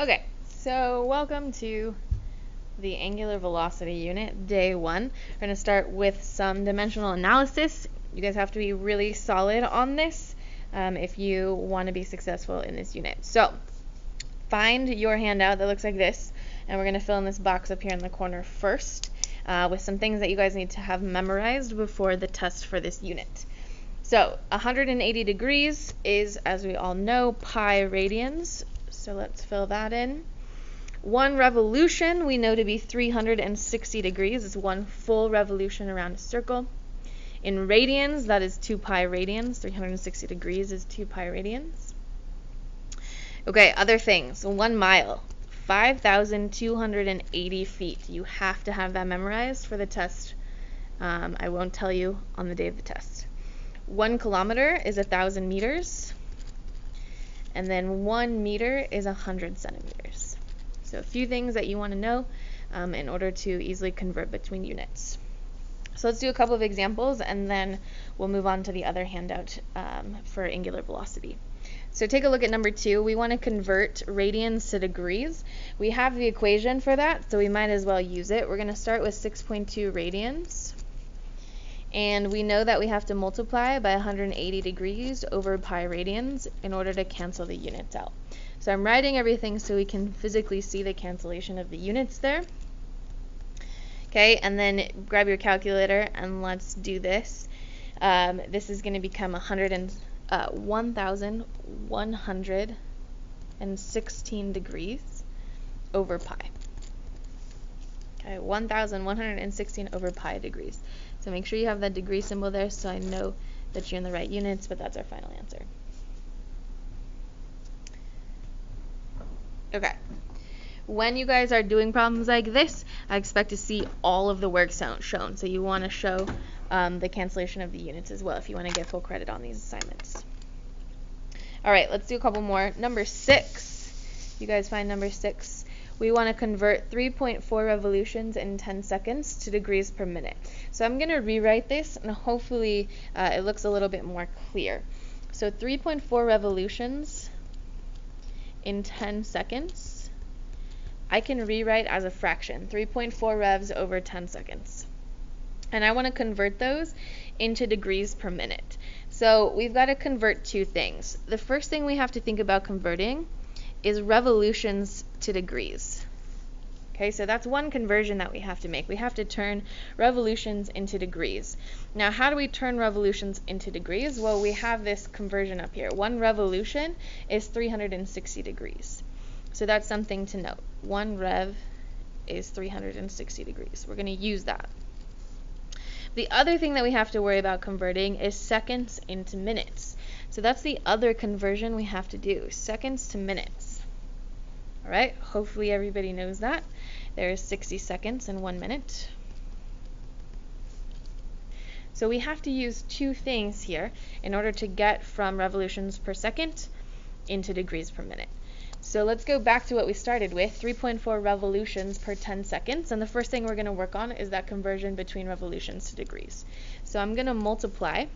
Okay, so welcome to the angular velocity unit, day 1. We're going to start with some dimensional analysis. You guys have to be really solid on this if you want to be successful in this unit. So, find your handout that looks like this, and we're going to fill in this box up here in the corner first with some things that you guys need to have memorized before the test for this unit. So, 180 degrees is, as we all know, pi radians. So let's fill that in. 1 revolution we know to be 360 degrees. It's 1 full revolution around a circle. In radians, that is 2 pi radians. 360 degrees is 2 pi radians. Okay, other things. 1 mile, 5,280 feet. You have to have that memorized for the test. I won't tell you on the day of the test. 1 kilometer is 1,000 meters. And then 1 meter is 100 centimeters. So a few things that you want to know in order to easily convert between units. So let's do a couple of examples and then we'll move on to the other handout for angular velocity. So take a look at number 2. We want to convert radians to degrees. We have the equation for that, so we might as well use it. We're going to start with 6.2 radians. And we know that we have to multiply by 180 degrees over pi radians in order to cancel the units out. So I'm writing everything so we can physically see the cancellation of the units there. Okay, and then grab your calculator and let's do this. This is going to become 1,116 degrees over pi. Okay, 1,116 over pi degrees. So make sure you have that degree symbol there so I know that you're in the right units, but that's our final answer. Okay. When you guys are doing problems like this, I expect to see all of the work shown. So you want to show the cancellation of the units as well if you want to get full credit on these assignments. All right, let's do a couple more. Number 6. You guys find number 6. We want to convert 3.4 revolutions in 10 seconds to degrees per minute. So I'm going to rewrite this and hopefully it looks a little bit more clear. So 3.4 revolutions in 10 seconds, I can rewrite as a fraction, 3.4 revs over 10 seconds. And I want to convert those into degrees per minute. So we've got to convert two things. The first thing we have to think about converting is revolutions to degrees. Okay, so that's one conversion that we have to make. We have to turn revolutions into degrees. Now, how do we turn revolutions into degrees? Well, we have this conversion up here. 1 revolution is 360 degrees. So that's something to note. 1 rev is 360 degrees. We're going to use that. The other thing that we have to worry about converting is seconds into minutes. So that's the other conversion we have to do, seconds to minutes. All right, hopefully everybody knows that. There's 60 seconds in 1 minute. So we have to use two things here in order to get from revolutions per second into degrees per minute. So let's go back to what we started with, 3.4 revolutions per 10 seconds. And the first thing we're going to work on is that conversion between revolutions to degrees. So I'm going to multiply.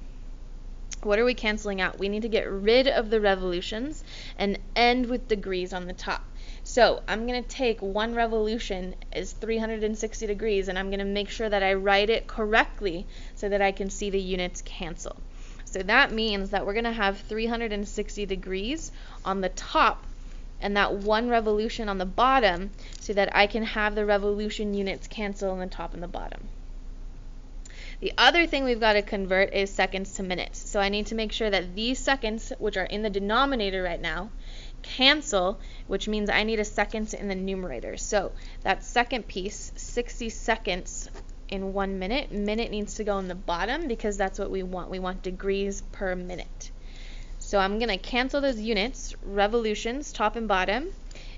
What are we canceling out? We need to get rid of the revolutions and end with degrees on the top. So I'm going to take 1 revolution is 360 degrees and I'm going to make sure that I write it correctly so that I can see the units cancel. So that means that we're going to have 360 degrees on the top and that 1 revolution on the bottom so that I can have the revolution units cancel on the top and the bottom. The other thing we've got to convert is seconds to minutes. So I need to make sure that these seconds, which are in the denominator right now, cancel, which means I need a seconds in the numerator. So that second piece, 60 seconds in 1 minute, minute needs to go in the bottom because that's what we want. We want degrees per minute. So I'm going to cancel those units, revolutions, top and bottom,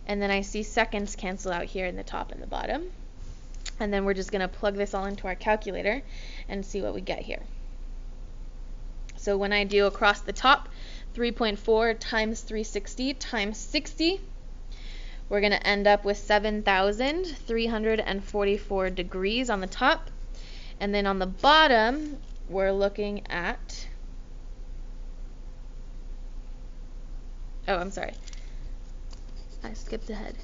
and then I see seconds cancel out here in the top and the bottom. And then we're just going to plug this all into our calculator and see what we get here. So when I do across the top, 3.4 times 360 times 60, we're going to end up with 7,344 degrees on the top. And then on the bottom, we're looking at, I skipped ahead.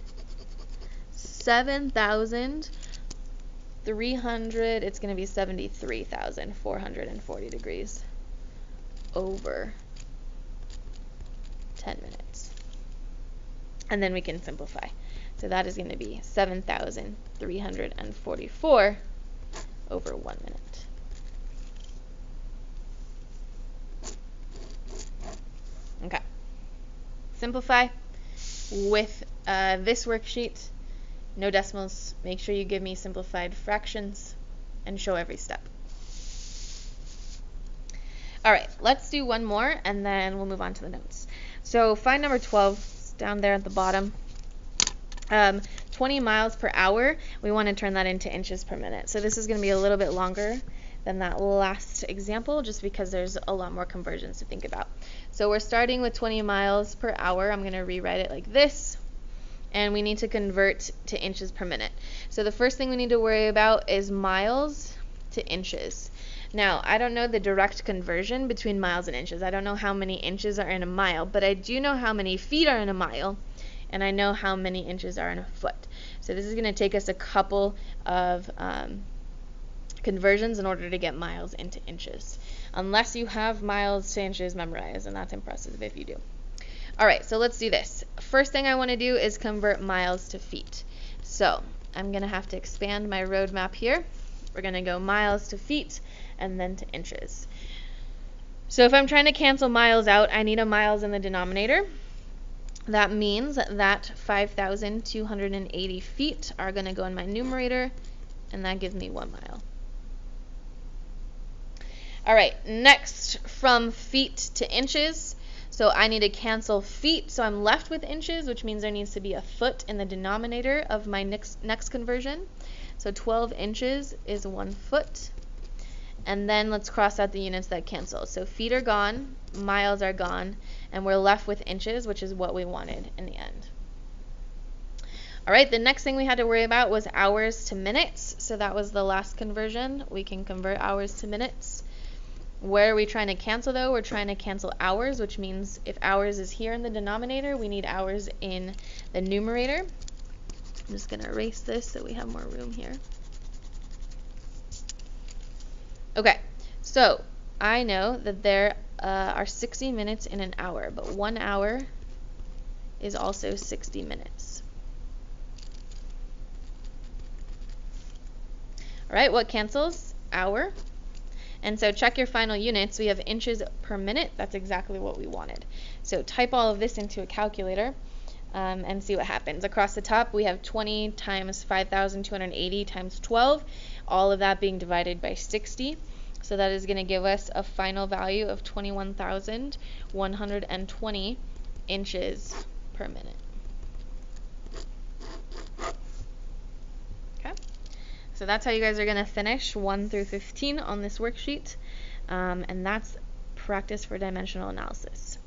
7,300, it's going to be 73,440 degrees over 10 minutes. And then we can simplify. So that is going to be 7,344 over 1 minute. Okay. Simplify with this worksheet. No decimals. Make sure you give me simplified fractions and show every step. All right, let's do one more and then we'll move on to the notes. So find number 12, it's down there at the bottom. 20 miles per hour, we want to turn that into inches per minute. So this is going to be a little bit longer than that last example just because there's a lot more conversions to think about. So we're starting with 20 miles per hour. I'm going to rewrite it like this. And we need to convert to inches per minute. So the first thing we need to worry about is miles to inches. Now, I don't know the direct conversion between miles and inches. I don't know how many inches are in a mile, but I do know how many feet are in a mile, and I know how many inches are in a foot. So this is going to take us a couple of conversions in order to get miles into inches. Unless you have miles to inches memorized, and that's impressive if you do. All right, so let's do this. First thing I want to do is convert miles to feet. So I'm going to have to expand my roadmap here. We're going to go miles to feet and then to inches. So if I'm trying to cancel miles out, I need a miles in the denominator. That means that 5,280 feet are going to go in my numerator, and that gives me 1 mile. All right, next from feet to inches. So I need to cancel feet, so I'm left with inches, which means there needs to be a foot in the denominator of my next conversion. So 12 inches is 1 foot. And then let's cross out the units that cancel. So feet are gone, miles are gone, and we're left with inches, which is what we wanted in the end. All right, the next thing we had to worry about was hours to minutes. So that was the last conversion. We can convert hours to minutes. Where are we trying to cancel though? We're trying to cancel hours, which means if hours is here in the denominator, we need hours in the numerator. I'm just going to erase this so we have more room here. Okay, so I know that there are 60 minutes in an hour, but 1 hour is also 60 minutes. All right, what cancels? Hour. And so check your final units. We have inches per minute. That's exactly what we wanted. So type all of this into a calculator and see what happens. Across the top, we have 20 times 5,280 times 12, all of that being divided by 60. So that is going to give us a final value of 21,120 inches per minute. Okay. So that's how you guys are going to finish 1 through 15 on this worksheet. And that's practice for dimensional analysis.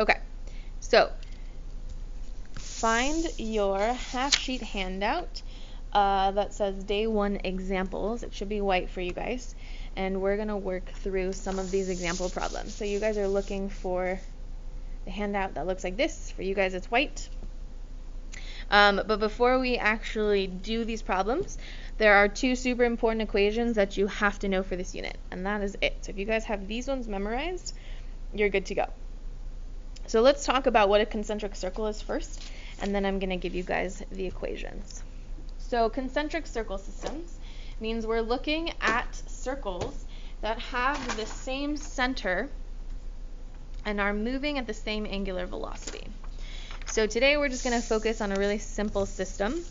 Okay, so find your half-sheet handout that says Day 1 examples. It should be white for you guys. And we're going to work through some of these example problems. So you guys are looking for the handout that looks like this. For you guys, it's white. But before we actually do these problems, there are 2 super important equations that you have to know for this unit, and that is it. So if you guys have these ones memorized, you're good to go. So let's talk about what a concentric circle is first, and then I'm going to give you guys the equations. So concentric circle systems means we're looking at circles that have the same center and are moving at the same angular velocity. So today we're just going to focus on a really simple system.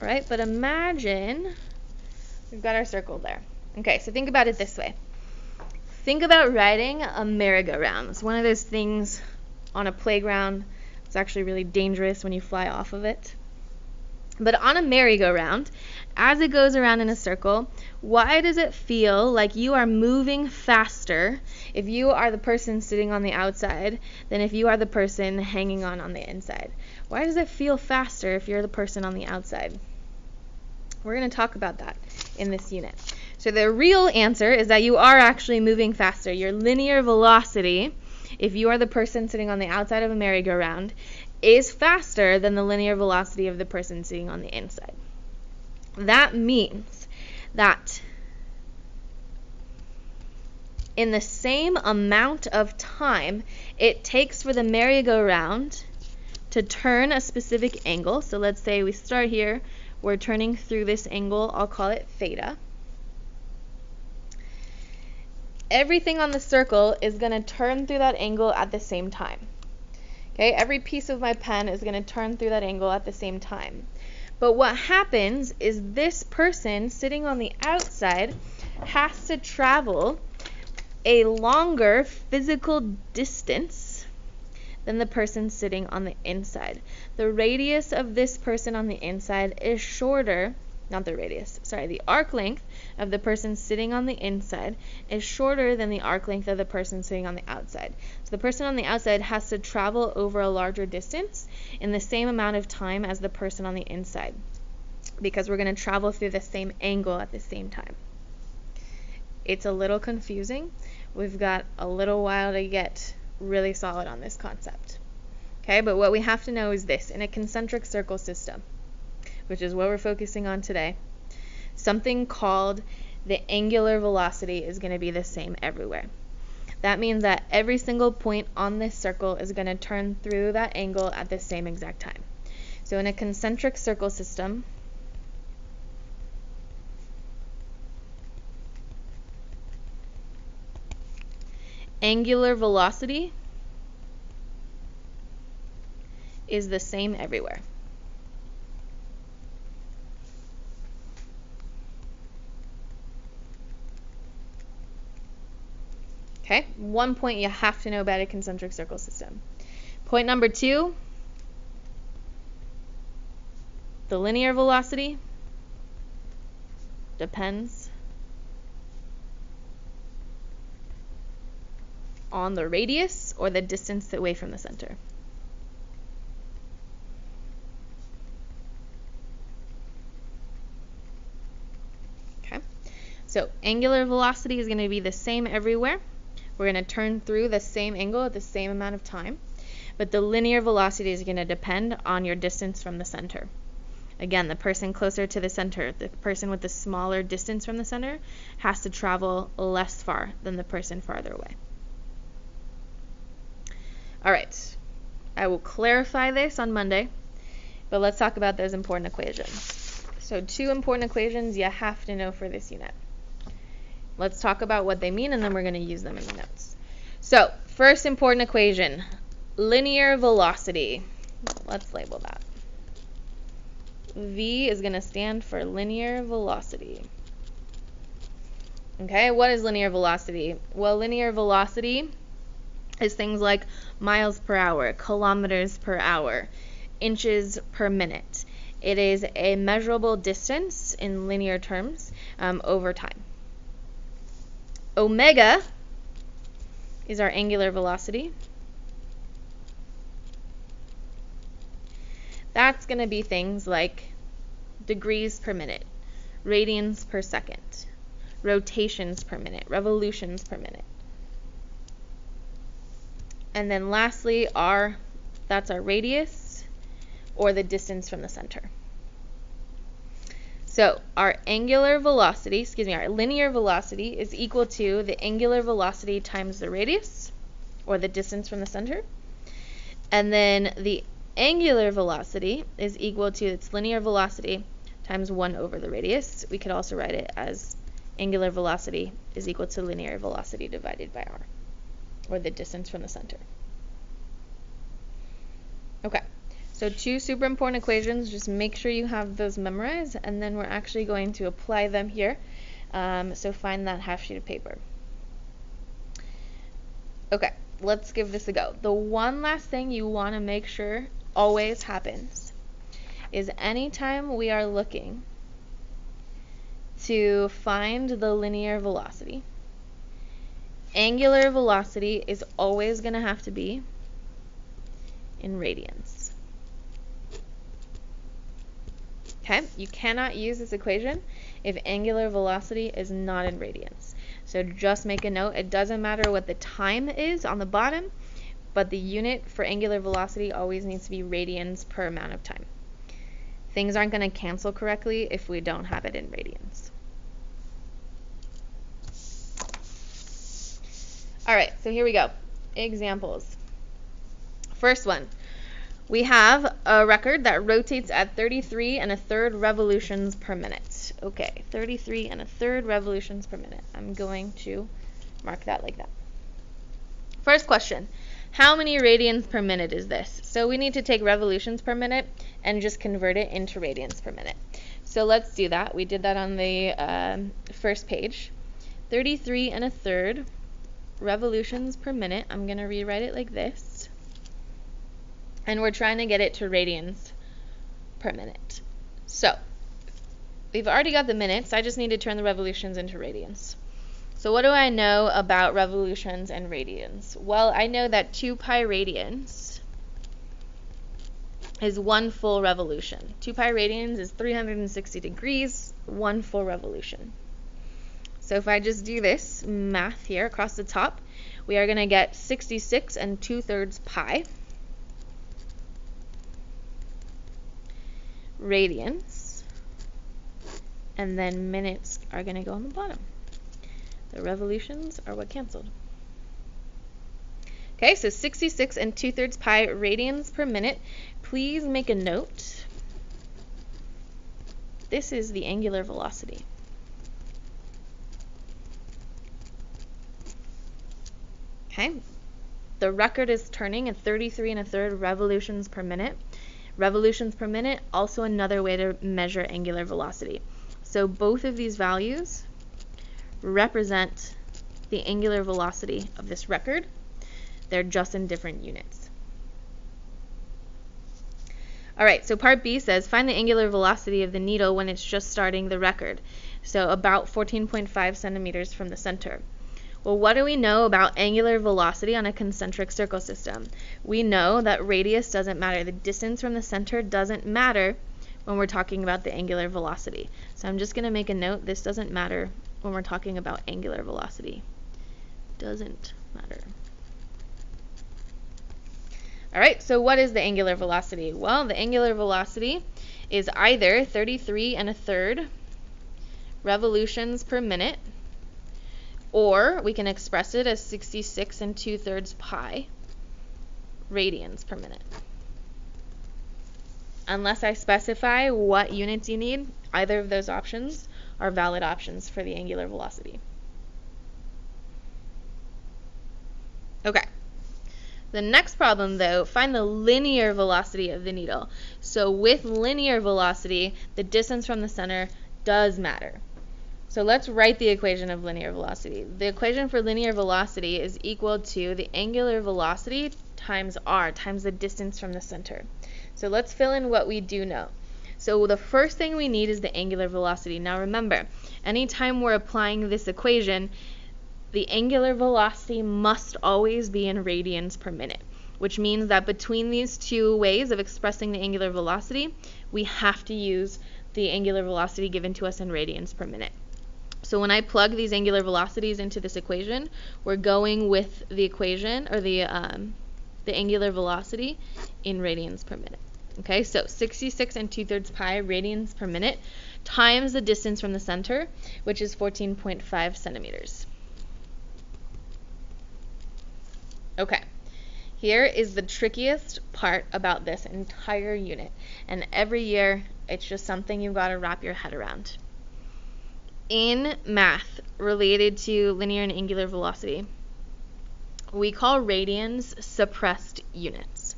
All right, but imagine we've got our circle there. Okay, so think about it this way. Think about riding a merry-go-round. It's one of those things on a playground. It's actually really dangerous when you fly off of it. But on a merry-go-round, as it goes around in a circle, why does it feel like you are moving faster if you are the person sitting on the outside than if you are the person hanging on the inside? Why does it feel faster if you're the person on the outside? We're going to talk about that in this unit. So the real answer is that you are actually moving faster. Your linear velocity if you are the person sitting on the outside of a merry-go-round, is faster than the linear velocity of the person sitting on the inside. That means that in the same amount of time it takes for the merry-go-round to turn a specific angle, so let's say we start here, we're turning through this angle, I'll call it theta. Everything on the circle is going to turn through that angle at the same time. Okay, every piece of my pen is going to turn through that angle at the same time. But what happens is this person sitting on the outside has to travel a longer physical distance than the person sitting on the inside. The radius of this person on the inside is shorter, not the radius, sorry, the arc length of the person sitting on the inside is shorter than the arc length of the person sitting on the outside. So the person on the outside has to travel over a larger distance in the same amount of time as the person on the inside, because we're going to travel through the same angle at the same time. It's a little confusing. We've got a little while to get really solid on this concept. Okay, but what we have to know is this: in a concentric circle system, which is what we're focusing on today, something called the angular velocity is going to be the same everywhere. That means that every single point on this circle is going to turn through that angle at the same exact time. So in a concentric circle system, angular velocity is the same everywhere. Okay, one point you have to know about a concentric circle system. Point number 2, the linear velocity depends on the radius or the distance away from the center. Okay, so angular velocity is going to be the same everywhere. We're going to turn through the same angle at the same amount of time, but the linear velocity is going to depend on your distance from the center. Again, the person closer to the center, the person with the smaller distance from the center, has to travel less far than the person farther away. All right, I will clarify this on Monday, but let's talk about those important equations. So 2 important equations you have to know for this unit. Let's talk about what they mean, and then we're going to use them in the notes. So, first important equation, linear velocity. Let's label that. V is going to stand for linear velocity. Okay, what is linear velocity? Well, linear velocity is things like miles per hour, kilometers per hour, inches per minute. It is a measurable distance in linear terms over time. Omega is our angular velocity. That's going to be things like degrees per minute, radians per second, rotations per minute, revolutions per minute. And then lastly, that's our radius, or the distance from the center. So our linear velocity is equal to the angular velocity times the radius, or the distance from the center. And then the angular velocity is equal to its linear velocity times 1 over the radius. We could also write it as angular velocity is equal to linear velocity divided by r, or the distance from the center. Okay, so 2 super important equations. Just make sure you have those memorized, and then we're actually going to apply them here. So find that half sheet of paper. Okay, let's give this a go. The one last thing you want to make sure always happens is anytime we are looking to find the linear velocity, angular velocity is always going to have to be in radians. Okay, you cannot use this equation if angular velocity is not in radians. So just make a note, it doesn't matter what the time is on the bottom, but the unit for angular velocity always needs to be radians per amount of time. Things aren't going to cancel correctly if we don't have it in radians. All right, so here we go. Examples. First one. We have a record that rotates at 33 1/3 revolutions per minute. Okay, 33 1/3 revolutions per minute. I'm going to mark that like that. First question, how many radians per minute is this? So we need to take revolutions per minute and just convert it into radians per minute. So let's do that. We did that on the first page. 33 1/3 revolutions per minute. I'm going to rewrite it like this. And we're trying to get it to radians per minute. So we've already got the minutes. I just need to turn the revolutions into radians. So what do I know about revolutions and radians? Well, I know that 2 pi radians is 1 full revolution. 2 pi radians is 360 degrees, 1 full revolution. So if I just do this math here across the top, we are going to get 66 2/3 pi radians, and then minutes are going to go on the bottom. The revolutions are what canceled. Okay, so 66 2/3 pi radians per minute. Please make a note. This is the angular velocity. Okay, the record is turning at 33 1/3 revolutions per minute. Revolutions per minute, also another way to measure angular velocity. So both of these values represent the angular velocity of this record. They're just in different units. All right, so part B says find the angular velocity of the needle when it's just starting the record. So about 14.5 centimeters from the center. Well, what do we know about angular velocity on a concentric circle system? We know that radius doesn't matter. The distance from the center doesn't matter when we're talking about the angular velocity. So I'm just going to make a note. This doesn't matter when we're talking about angular velocity. Doesn't matter. All right, so what is the angular velocity? Well, the angular velocity is either 33 1/3 revolutions per minute, or we can express it as 66 2/3 pi radians per minute. Unless I specify what units you need, either of those options are valid options for the angular velocity. Okay. The next problem, though, find the linear velocity of the needle. So with linear velocity, the distance from the center does matter. So let's write the equation of linear velocity. The equation for linear velocity is equal to the angular velocity times r, times the distance from the center. So let's fill in what we do know. So the first thing we need is the angular velocity. Now remember, anytime we're applying this equation, the angular velocity must always be in radians per minute, which means that between these two ways of expressing the angular velocity, we have to use the angular velocity given to us in radians per minute. So when I plug these angular velocities into this equation, we're going with the equation, or the angular velocity in radians per minute. Okay, so 66 2/3 pi radians per minute times the distance from the center, which is 14.5 centimeters. Okay, here is the trickiest part about this entire unit, and every year it's just something you've got to wrap your head around. In math related to linear and angular velocity, we call radians suppressed units.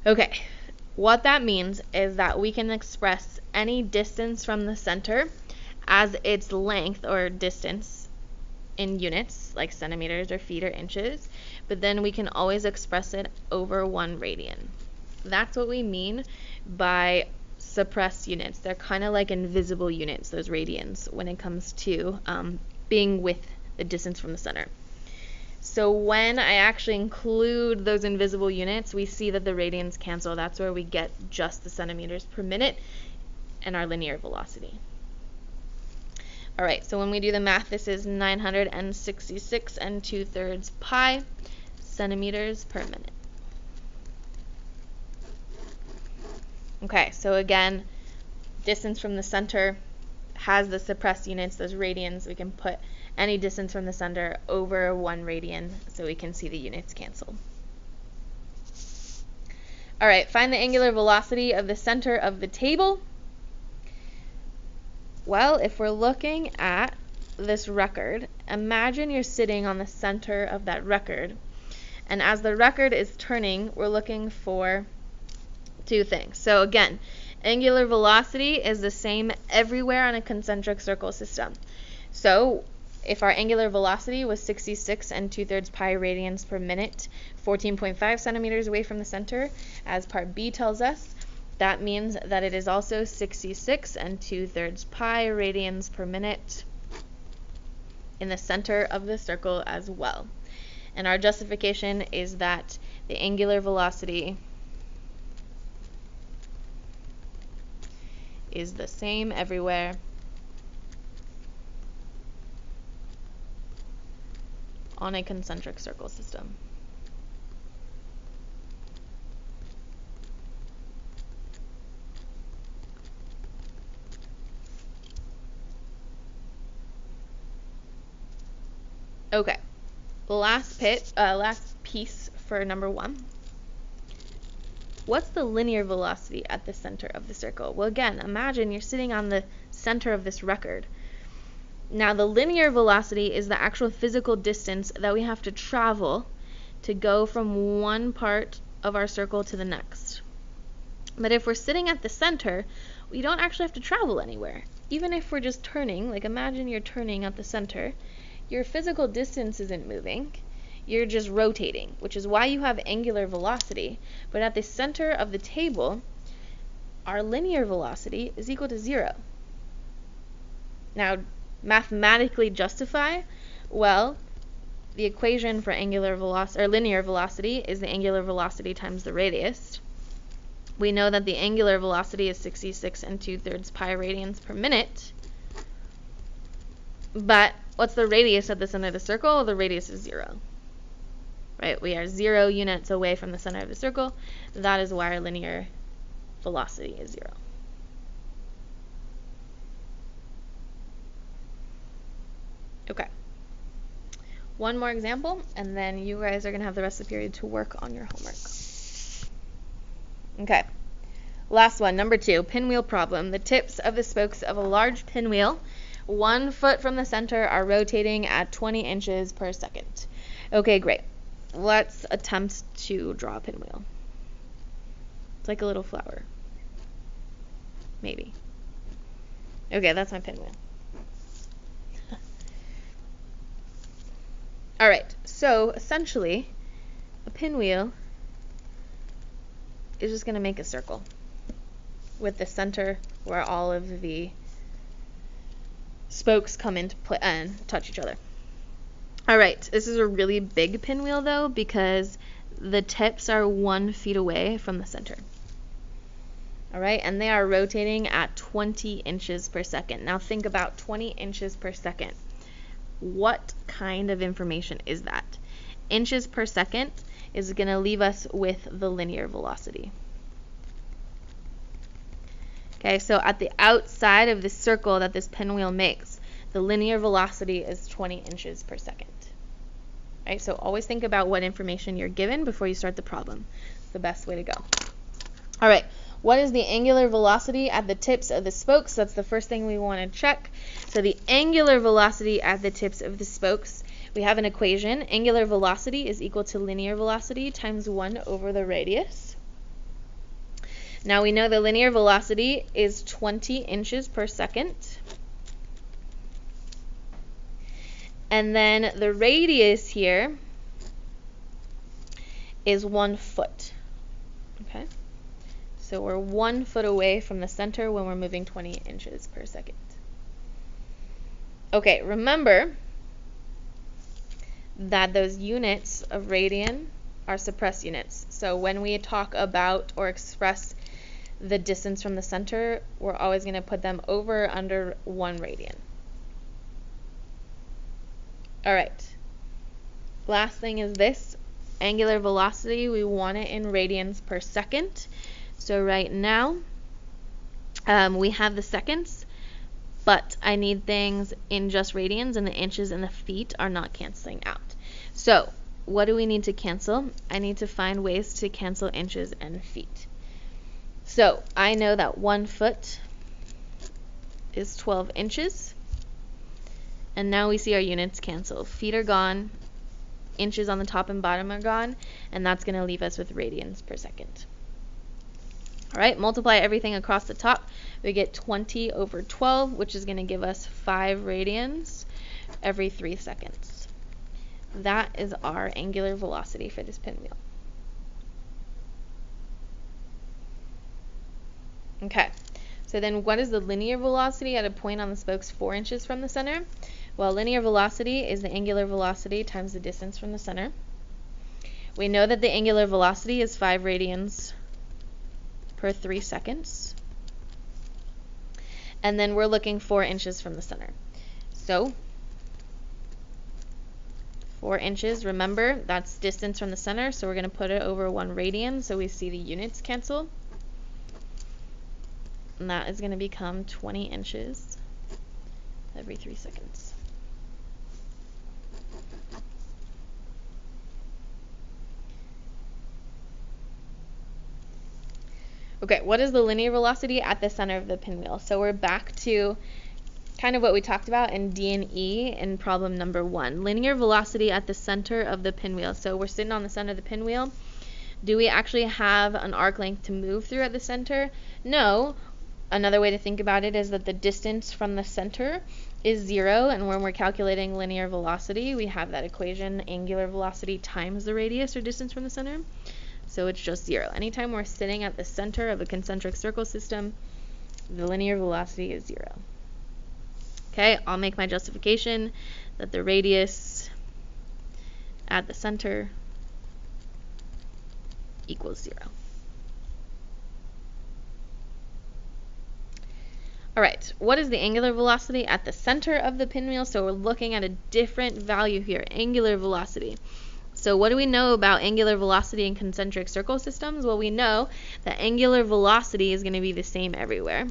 Okay, what that means is that we can express any distance from the center as its length or distance in units, like centimeters or feet or inches, but then we can always express it over 1 radian. That's what we mean by suppressed units. They're kind of like invisible units, those radians, when it comes to being with the distance from the center. So when I actually include those invisible units, we see that the radians cancel. That's where we get just the centimeters per minute and our linear velocity. All right, so when we do the math, this is 966 2/3 pi centimeters per minute. Okay, so again, distance from the center has the suppressed units, those radians. We can put any distance from the center over 1 radian so we can see the units cancel. All right, find the angular velocity of the center of the table. Well, if we're looking at this record, imagine you're sitting on the center of that record, and as the record is turning, we're looking for 2 things. So again, angular velocity is the same everywhere on a concentric circle system. So if our angular velocity was 66 2/3 pi radians per minute, 14.5 centimeters away from the center, as part B tells us, that means that it is also 66 2/3 pi radians per minute in the center of the circle as well. And our justification is that the angular velocity is the same everywhere on a concentric circle system. Okay, last piece for number 1. What's the linear velocity at the center of the circle? Well, again, imagine you're sitting on the center of this record. Now, the linear velocity is the actual physical distance that we have to travel to go from one part of our circle to the next. But if we're sitting at the center, we don't actually have to travel anywhere. Even if we're just turning, like imagine you're turning at the center, your physical distance isn't moving. You're just rotating, which is why you have angular velocity. But at the center of the table, our linear velocity is equal to 0. Now, mathematically justify, well, the equation for angular velocity or linear velocity is the angular velocity times the radius. We know that the angular velocity is 66 2/3 pi radians per minute. But what's the radius at the center of the circle? The radius is 0. Right? We are 0 units away from the center of the circle. That is why our linear velocity is 0. Okay. One more example, and then you guys are going to have the rest of the period to work on your homework. Okay. Last one, number 2, pinwheel problem. The tips of the spokes of a large pinwheel 1 foot from the center are rotating at 20 inches per second. Okay, great. Let's attempt to draw a pinwheel. It's like a little flower. Maybe. Okay, that's my pinwheel. All right, so essentially, a pinwheel is just going to make a circle with the center where all of the spokes come into play and touch each other. All right, this is a really big pinwheel though because the tips are 1 feet away from the center. All right, and they are rotating at 20 inches per second. Now think about 20 inches per second. What kind of information is that? Inches per second is going to leave us with the linear velocity. Okay, so at the outside of the circle that this pinwheel makes, the linear velocity is 20 inches per second. Right, so always think about what information you're given before you start the problem. It's the best way to go. All right, what is the angular velocity at the tips of the spokes? That's the first thing we want to check. So the angular velocity at the tips of the spokes, we have an equation. Angular velocity is equal to linear velocity times 1 over the radius. Now we know the linear velocity is 20 inches per second. And then the radius here is 1 foot. Okay? So we're 1 foot away from the center when we're moving 20 inches per second. Okay, remember that those units of radian are suppressed units. So when we talk about or express the distance from the center, we're always going to put them over or under 1 radian. All right. Last thing is this. Angular velocity, we want it in radians per second. So right now, we have the seconds, but I need things in just radians, and the inches and the feet are not canceling out. So what do we need to cancel? I need to find ways to cancel inches and feet. So I know that 1 foot is 12 inches. And now we see our units cancel. Feet are gone, inches on the top and bottom are gone, and that's going to leave us with radians per second. All right, multiply everything across the top. We get 20 over 12, which is going to give us 5 radians every 3 seconds. That is our angular velocity for this pinwheel. Okay, so then what is the linear velocity at a point on the spokes 4 inches from the center? Well, linear velocity is the angular velocity times the distance from the center. We know that the angular velocity is 5 radians per 3 seconds. And then we're looking 4 inches from the center. So 4 inches, remember, that's distance from the center, so we're going to put it over 1 radian so we see the units cancel. And that is going to become 20 inches every 3 seconds. Okay, what is the linear velocity at the center of the pinwheel? So we're back to kind of what we talked about in D and E in problem number 1. Linear velocity at the center of the pinwheel. So we're sitting on the center of the pinwheel. Do we actually have an arc length to move through at the center? No. Another way to think about it is that the distance from the center is 0, and when we're calculating linear velocity, we have that equation, angular velocity times the radius or distance from the center. So it's just 0. Anytime we're sitting at the center of a concentric circle system, the linear velocity is 0. Okay, I'll make my justification that the radius at the center equals 0. All right, what is the angular velocity at the center of the pinwheel? So we're looking at a different value here, angular velocity. So what do we know about angular velocity in concentric circle systems? Well, we know that angular velocity is going to be the same everywhere.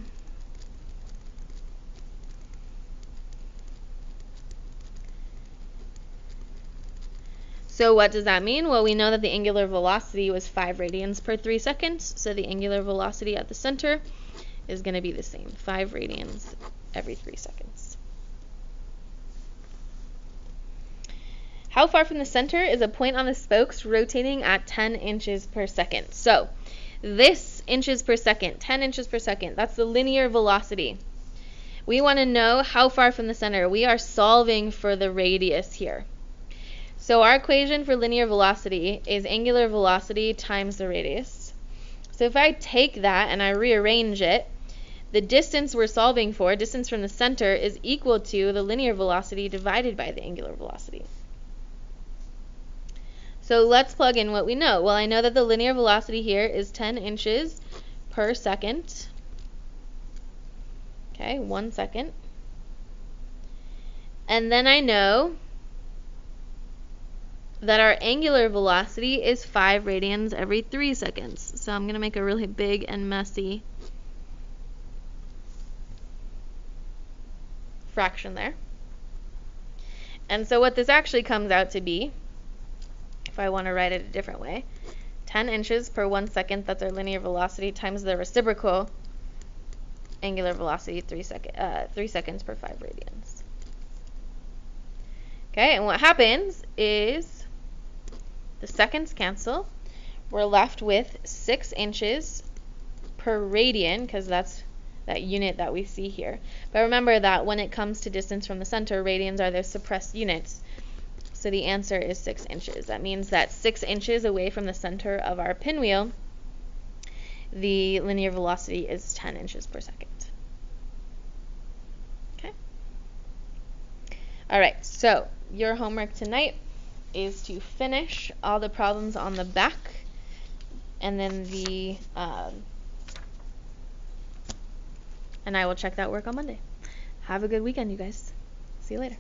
So what does that mean? Well, we know that the angular velocity was 5 radians per 3 seconds, so the angular velocity at the center is going to be the same, 5 radians every 3 seconds. How far from the center is a point on the spokes rotating at 10 inches per second? So this inches per second, 10 inches per second, that's the linear velocity. We want to know how far from the center. We are solving for the radius here. So our equation for linear velocity is angular velocity times the radius. So if I take that and I rearrange it, the distance we're solving for, distance from the center, is equal to the linear velocity divided by the angular velocity. So let's plug in what we know. Well, I know that the linear velocity here is 10 inches per second. Okay, 1 second. And then I know that our angular velocity is 5 radians every 3 seconds. So I'm going to make a really big and messy fraction there. And so what this actually comes out to be, if I want to write it a different way, 10 inches per 1 second, that's our linear velocity, times the reciprocal angular velocity, 3 seconds per 5 radians. Okay, and what happens is the seconds cancel. We're left with 6 inches per radian, because that's that unit that we see here. But remember that when it comes to distance from the center, radians are the suppressed units. So the answer is 6 inches. That means that 6 inches away from the center of our pinwheel, the linear velocity is 10 inches per second. Okay. All right, so your homework tonight is to finish all the problems on the back, and then and I will check that work on Monday. Have a good weekend, you guys. See you later.